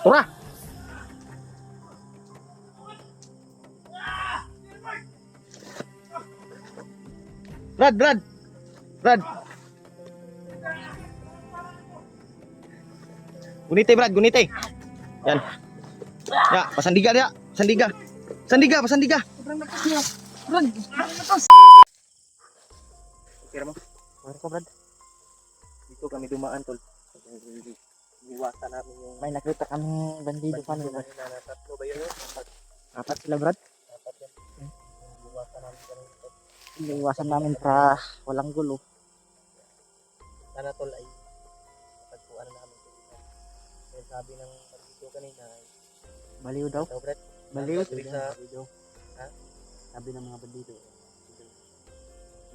Tura! Brad, Brad! Brad! Gunite, Brad, gunite. Yan. Ya, pasandiga dia. Sandiga. Sandiga, pasandiga. Brad. Kira mo. Mari ko, Brad. Dito kami dumaan, tol. Iwasan namin yung May nakita kami bandido pa nila. tatlo ba yun? Apat sila, Brad. Apat yan. Iwasan namin kanina, tol. Iniwasan namin para walang gulo. Sana, tol, ay matagpuan na namin kanina. Yung sabi ng dito kanina ay Baliw daw. ito, Brad. Baliw. Sabi sa ha? Sabi ng mga bandido.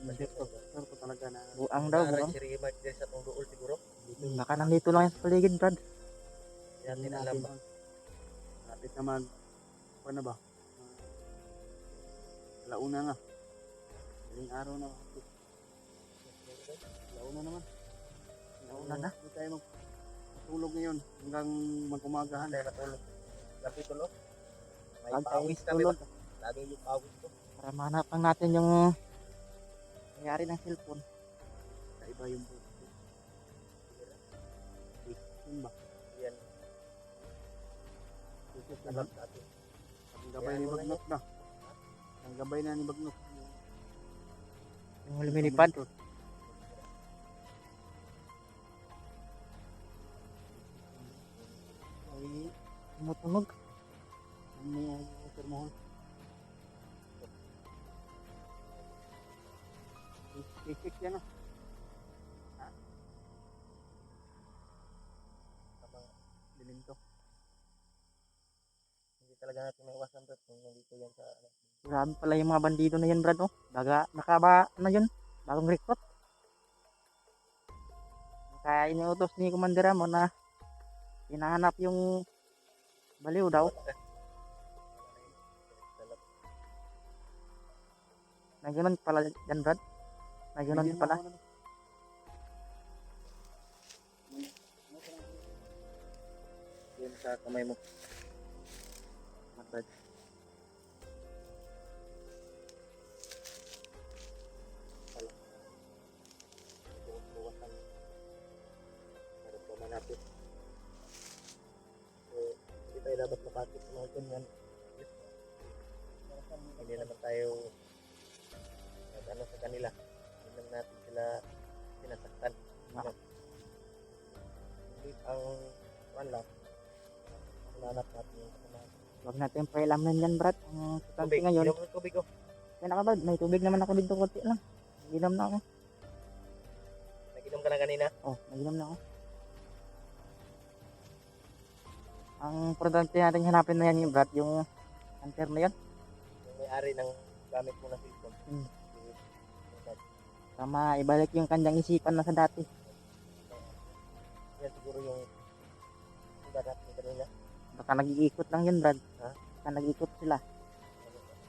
Baliw. Sure ko talaga na. Buang daw, buang. Si Rima dyan sa tong dool siguro. Baka nandito lang yan sa paligid, Brad. Yan din alam ba. Lapit na mag... Ano ba? Launa nga. Galing araw na. Launa naman. Launa na. Hindi tayo magtulog ngayon hanggang mag-umagahan. Tayo natulog. Lapi tulog. May Pag pawis tayo kami ba? tulog. Lagi yung pawis ko. Para mahanap lang natin yung nangyari ng cellphone. Kaiba yung buto. Yun ba? Yan. Alam natin. Ang gabay ni Bagnot na. Ang gabay na ni Bagnot. Yung lumilipad. Ay, tumutunog. Ano yung motor mo? Isik yan ah. Habang Dilim to. hindi talaga natin maiwasan to kung nandito yan sa ano. Grabe pala yung mga bandido na yan, Brad, oh. Nakaba, ano yun? Bagong recruit. Kaya iniutos ni Commander mo na hinahanap yung baliw daw. Na ganun pala yan, Brad. Na ganun pala. Yan sa kamay mo. Brad. Buwasan. Para po manapit. So, hindi tayo dapat makakit sa mga ganyan. Hindi naman tayo ano sa kanila. Hindi naman natin sila sinasaktan. Hindi ang wala. Hanap natin yung kasama. Huwag natin pailaman yan, Brad. Ang importante Tubig. ngayon. Inom ng tubig ko. Yan ako, Brad. May tubig naman ako dito konti lang. Naginom na ako. Nag-inom ka na kanina? Oh, naginom na ako. Ang importante natin hanapin na yan yung Brad, yung hunter na yan. Yung may-ari ng gamit mo na cellphone. Tama, ibalik yung kanyang isipan na sa dati. Yan siguro yung iba natin kanina. Baka nag-iikot lang yun, Brad. Ha? Baka nag-iikot sila.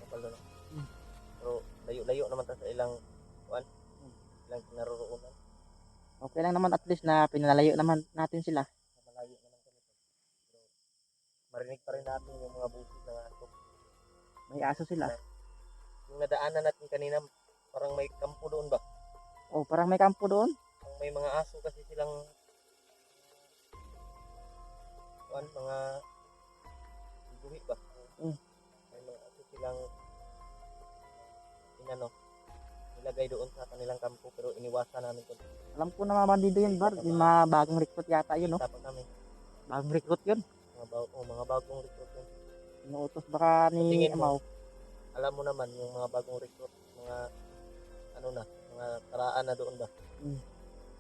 Kapal na. Pero layo-layo naman tayo sa ilang ilang naroroonan. Okay lang naman at least na pinalayo naman natin sila. Malayo naman kami. Pero marinig pa rin natin yung mga busis ng aso. May aso sila. Yung nadaanan natin kanina, parang may kampo doon ba? Oh, parang may kampo doon. Ang may mga aso kasi silang mga buhi ba? May mga aso silang nilagay doon sa kanilang kampo pero iniwasan namin kung Alam ko na mga bandido yun, Brad. Yung mga bagong recruit yata yun, no? tapos kami. Bagong recruit yun. Mga bagong recruit yun. Inuutos baka ni Tingin mo? Amaw. Alam mo naman yung mga bagong recruit, mga mga karaan na doon ba?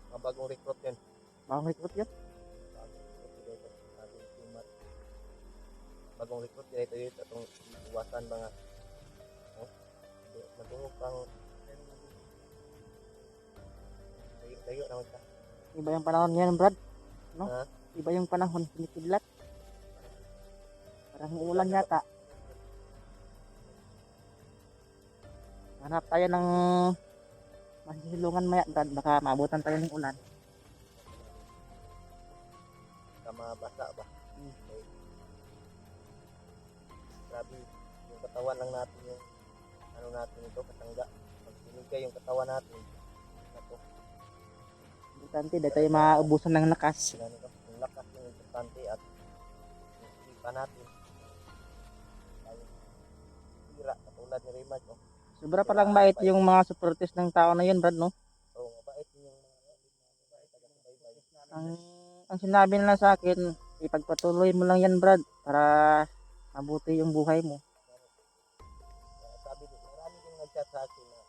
Mga bagong recruit yun. Bagong recruit yun. Bagong recruit yun. Ito itong iwasan mga matungog pang layo naman ka. Iba yung panahon ngayon, Brad. No? Ha? Iba yung panahon. Pinikidlat. Parang ulan yata. Hanap tayo ng masisilungan maya, Brad. Baka maabutan tayo ng ulan. Baka mabasa ba? Hmm. katawan lang natin yung ano natin ito, katangga. Pag binigay yung katawan natin, ako, Importante, dahil tayo maubusan ng lakas. ganito, yung lakas yung importante at yung isipan natin. Tayo, tira, katulad ni Raymond, no? Sobra palang bait yung mga supporters ng tao na yun, Brad, no? So, mabait yung mga taga-subaybay. Ang sinabi nila sa akin, ipagpatuloy mo lang yan, Brad, para mabuti yung buhay mo. Sabi din, marami din nag-chat sa akin na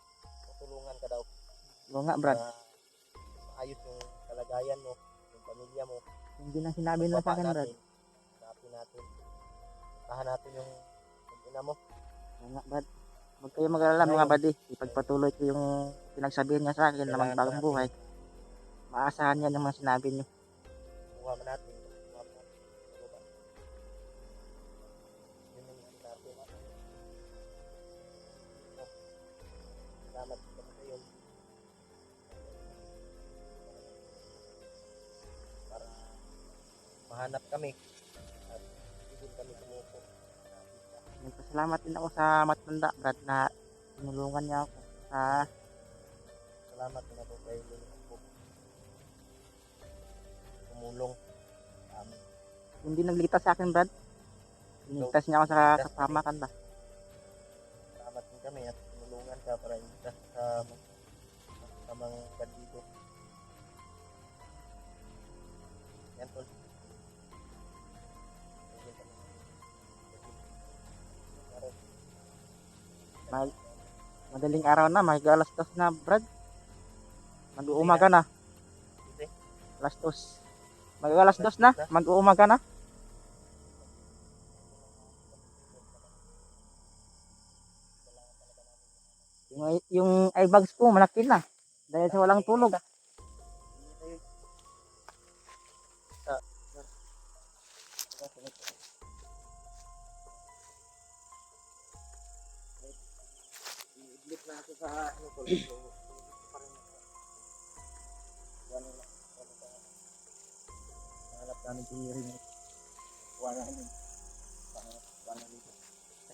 tutulungan ka daw Oo nga, Brad. para maayos yung kalagayan mo, yung pamilya mo. Hindi na sinabi nila sa akin, Brad. Hanapin natin. Tahan natin yung ina mo. Oo nga, Brad. Huwag kayo mag-alala, mga buddy. Ipagpatuloy ko yung pinagsabihan niya sa akin na magbagong buhay. Maasahan yan yung mga sinabi niyo. Kuha man natin. Kuha man natin. Yun yung mission natin. Salamat sa kayo. Para mahanap kami at hindi kami sumuko. Nagpasalamat din ako sa matanda, Brad, na tinulungan niya ako sa Salamat na po kay Lulong po. Tumulong sa amin. hindi nagligtas sa akin, Brad. Niligtas niya ako sa kapamakan ba. Salamat din kami at tumulungan ka para iligtas sa masamang bandido. Yan tol. Madaling araw na, may alas 2 na, Brad. Mag-uumaga na. Alas 2. Mag-alas 2 na, mag-uumaga na. Yung eyebags ko, malaki na. Dahil sa walang tulog. I-idlit na ako sa ano tol. So, pa rin wala na. Hanap namin tiniri mo. Wala namin. Wala dito.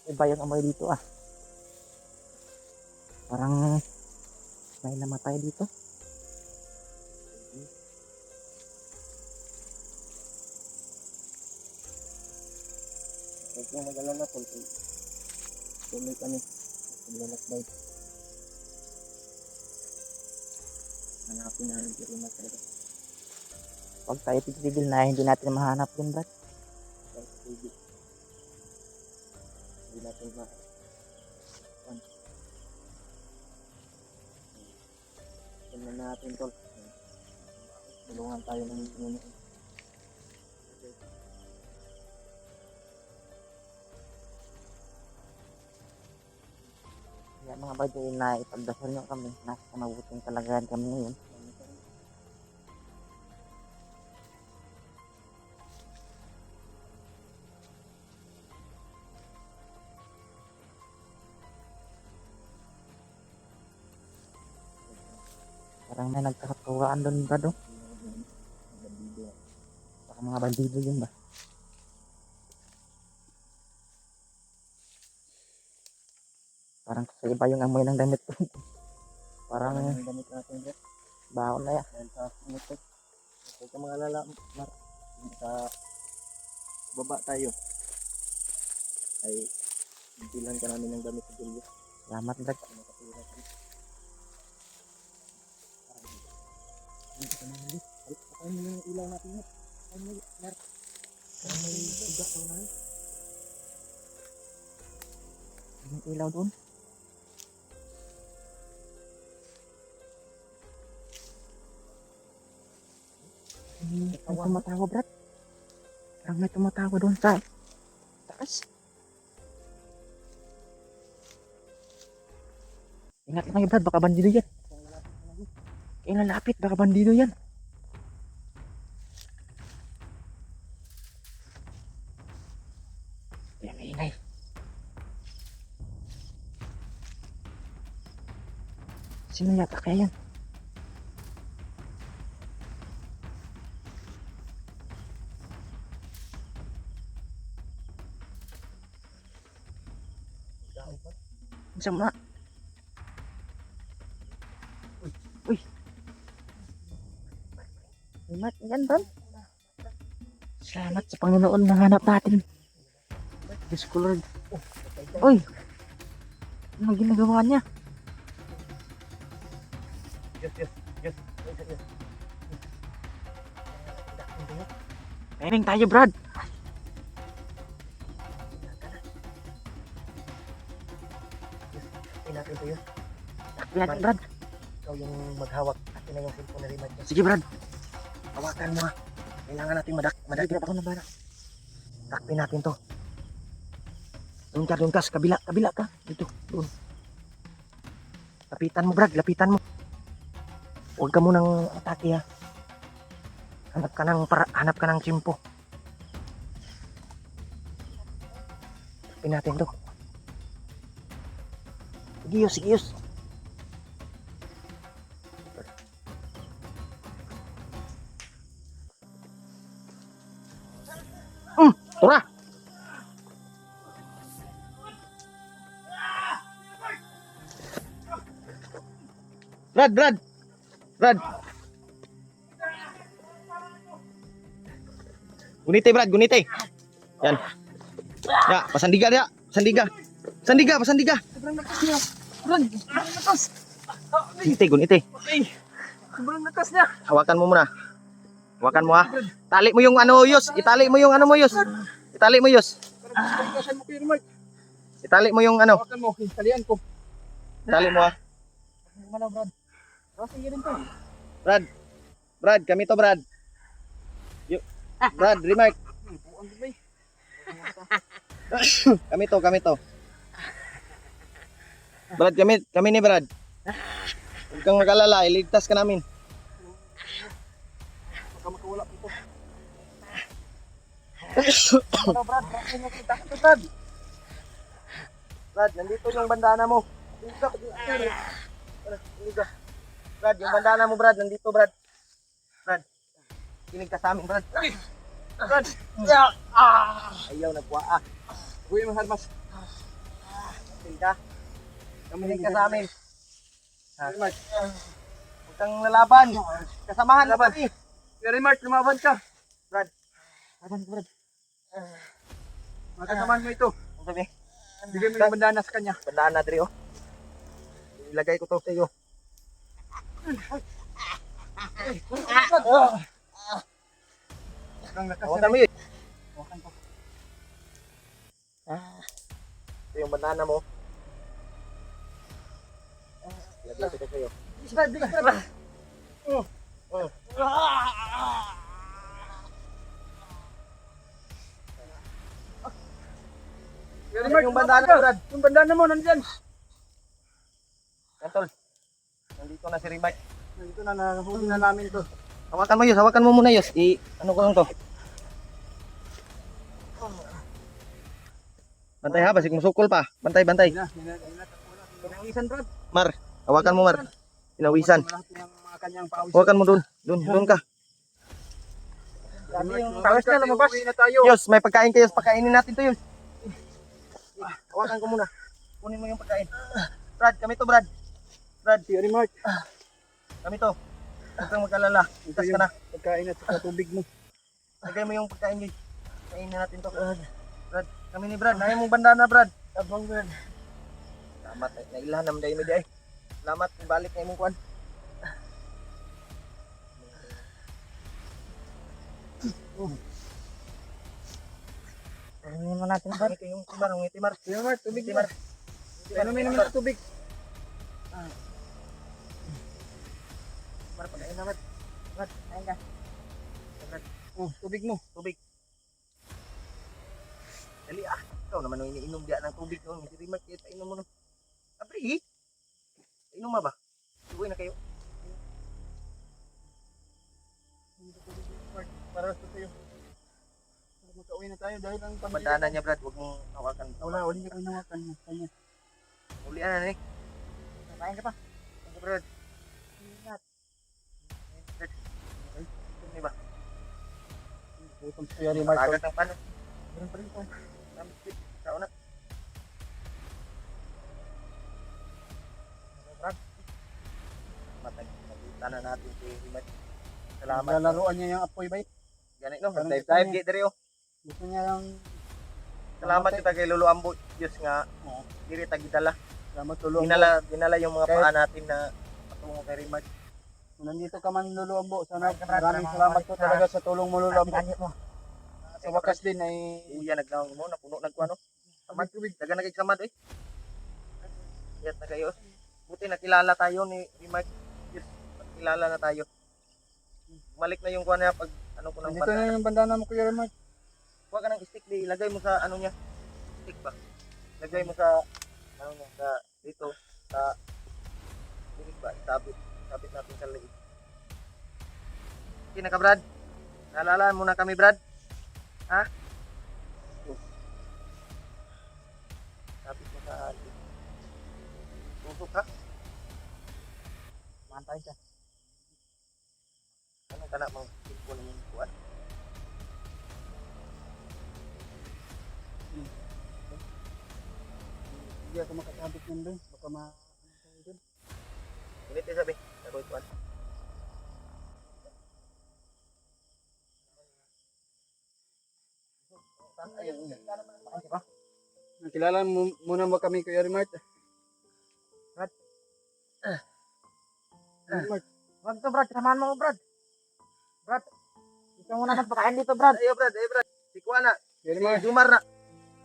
Iba yung amoy dito ah. Parang may namatay dito. Huwag kang mag-alala tol. Tuloy kami. Maglalakbay. Hanapin namin yung rima talaga. Huwag tayo titigil na hindi natin mahanap yun, Brad. Ang tubig. Hindi natin tingnan natin tol. Tulungan tayo ng Panginoon. Kaya mga Brad, na ipagdasal nyo kami. Nasa mabuting kalagayan kami ngayon. Parang may nagkakatuwaan doon, Brad. Oh. Baka mga bandido yun ba? Parang sa iba yung amoy ng damit ko. Parang Ang damit natin bro. baon na yan. Dahil sa sumutot. Huwag ka mag-alala. Sa baba tayo. Ay bilan ka namin ng damit sa Julio. Salamat, Brad. Nakatira ka. Hindi ka naman ulit. Pakain mo yung ilaw natin yun. Pakain mo yun. Parang may suga ka na. Yung ilaw doon. May tumatawa, Brad. Parang may tumatawa doon sa taas. Ingat lang, Brad. Baka bandido yan. Kaya lalapit. Baka bandido yan. Ayan, may ingay. Sino yata kaya yan? siya muna. Uy. Remark, yan Brad. Salamat sa Panginoon na hanap natin. Diyos ko Lord. Uy. Ano ginagawa niya? Yes. Kaining tayo Brad. Natin to yun. Takbi natin Brad. Ikaw yung maghawak. Akin na yung cellphone na remote. Sige Brad. Hawakan mo ha. Kailangan natin madakip ako na ba? Takpin natin to. Doon ka, sa kabila ka. Dito, doon. Lapitan mo Brad, lapitan mo. Huwag ka munang atake ha. Hanap ka ng tsimpo. Takpin natin to. Sige yus. Tara! Brad! Gunite. Yan. Ya, pasandiga dia. Sandiga. Sobrang lakas niya. Brad, sobrang lakas. Gunite. Sobrang lakas niya. Hawakan mo muna. Hawakan mo ha. Itali mo yung ano, Yus. Itali mo yung ano mo, Yus. Parang lakasan mo kayo, Remark. Itali mo yung ano. Hawakan mo, talian ko. Itali mo ha. Wala, Brad. Sige rin to. Brad, kami to, Brad. Brad, remark. Buwan ko ba eh. Kami to. Brad, kami ni Brad. Huwag kang mag-alala, iligtas ka namin. Baka makawala po ito. Ano, Brad? Brad, nandito yung bandana mo. Brad, yung bandana mo, Brad. Nandito, Brad. Kinig ka sa amin, Brad. Brad! Ayaw, nagwa. Uy, mahal mas. Kinig ka. Kinig ka sa amin. Remark. Huwag kang lalaban. Kasamahan na, Brad. Remark, lumaban ka. Brad. Makasamahan mo ito. Ang sabi? Bigay mo yung bandana sa kanya. Bandana, Dre, oh. Ilagay ko to sa iyo. Sobrang lakas Hawakan mo niya. yun. Hawakan ko. Ito yung bandana mo. Ilagay ko to sa iyo. Brad. Remark, Yung bandana mo, Brad. Yung bandana mo, nandyan. Yan, tol. Nandito na si Remark. Ito na, nahuli na namin to. Hawakan mo, Yus. Hawakan mo muna, Yus. Ano ko lang to? Bantay ha, basig musukol pa. Bantay. Pinawisan, Brad. Mar, hawakan mo, Mar. Pinawisan. Lahat ng mga kanyang pawis. Hawakan mo doon ka. Grabe yung pawis niya, lumabas. Uwi na tayo. Yus, may pagkain ka, Yus. Pakainin natin to, Yus. Hawakan ko muna. Kunin mo yung pagkain. Brad, kami to, Brad. Si Remark. Kami to. Huwag kang mag-alala. Itas ka na. Pagkain at saka tubig mo. Lagay mo yung pagkain, Yus. Kainin natin to. Brad, kami ni Brad. Naya mong bandana, Brad. Abang, Brad. Salamat. Nailanam dahil may day. Salamat. Balik na imong kuan. Ano naman natin Brad? Ito yung timar. Si Remark, tubig mo. Timar. Ano may naman sa tubig? Timar, pagkain na, Brad. Brad, ayun ka. Oh, tubig mo. Tubig. Dali ah. Ikaw naman nung iniinom diyan ng tubig noon. Hindi rin makita inom mo nun. Abri. Inom ba? Uwi na kayo. Para sa tayo. Magkauwi na tayo dahil ang Bandana niya, Brad. Huwag mong hawakan. Wala, hindi ko inawakan mo. Kanya. Ulian na eh. Kain ka pa. Ano, Brad? Ano ba? Gutom si Remark. Tagat ng pano. Meron pa rin po. Kao na. tanan natin si Imad. Salamat. Lalaruan niya yung apoy ba? Ganit no, Parang dive gusto dive niya. di diri oh. Gusto niya yung Salamat Mamatay. kita kay Lolo Ambo. Diyos nga Oo. diri ta gidala. salamat tulong mo. Dinala yung mga Kahit- paa natin na patungo kay Imad. Kung nandito ka man Lolo Ambo, sana maraming salamat po talaga sa tulong mo Lolo Ambo. Sa wakas din ay Uya nagnaong mo napuno nagkuano. Samad tubig, daga nagigsamad eh. Yat na kayo. Buti nakilala tayo ni Imad. Diyos, nakilala na tayo. Balik na yung kuha niya pag ano ko ng nandito na yung bandana mo Kuya Remark. Kuha ka ng stick di ilagay mo sa ano niya. Stick ba? Lagay mo sa ano niya sa dito sa liig ba? Sabit natin sa liig. Okay na ka Brad? Naalala mo na kami Brad? Ha? Sabit mo sa liig. Tusok ka? Mantay siya. Ano ka na mga tipo na yung kuha? Hindi ako makasabit nun doon. Baka ma... Ulit eh sabi. Sabi kuha. Kilala mo muna ba kami Kuya Remark? Brad. Remark. Wag to Brad, samahan mo ko Brad. Brad, ikaw muna nagpakain dito Brad. Ayo Brad, Brad. Si kuha na. Kuya Si Remark. Jumar na.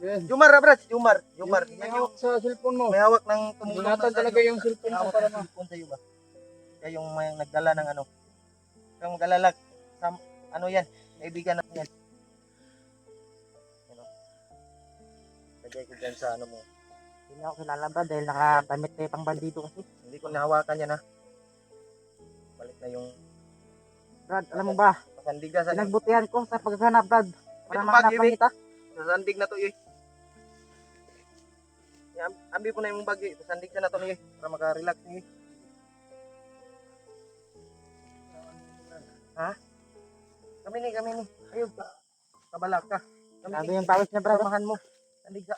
Yan. Jumar na Brad, si Jumar. Jumar. May hawak sa cellphone mo. May hawak ng tumulong Ingatan na talaga sa'yo. yung cellphone May mo hawak para ng ma... cellphone sa'yo ba? Kaya yung may nagdala ng ano. Kung mag-alala, ano yan, kaibigan natin yan. Ano? Lagay ko dyan sa ano mo. Hindi ako kilala Brad dahil nakadamit kayo pang bandido kasi. Hindi ko nahawakan yan ha. Balik na yung Brad, alam mo ba, pasandiga sa pinagbutihan ko sa paghahanap Brad. Para Ito, mahanap bagay, lang eh. kita. sa sandig na to eh. Ambi po na yung bagay, pasandig siya na to niyo para maka-relax niyo. Ha? Kami ni. Ayun ka. Kabalak ka. Kami Sabi ni. yung pawis niya Brad. Samahan mo. Sandig ka.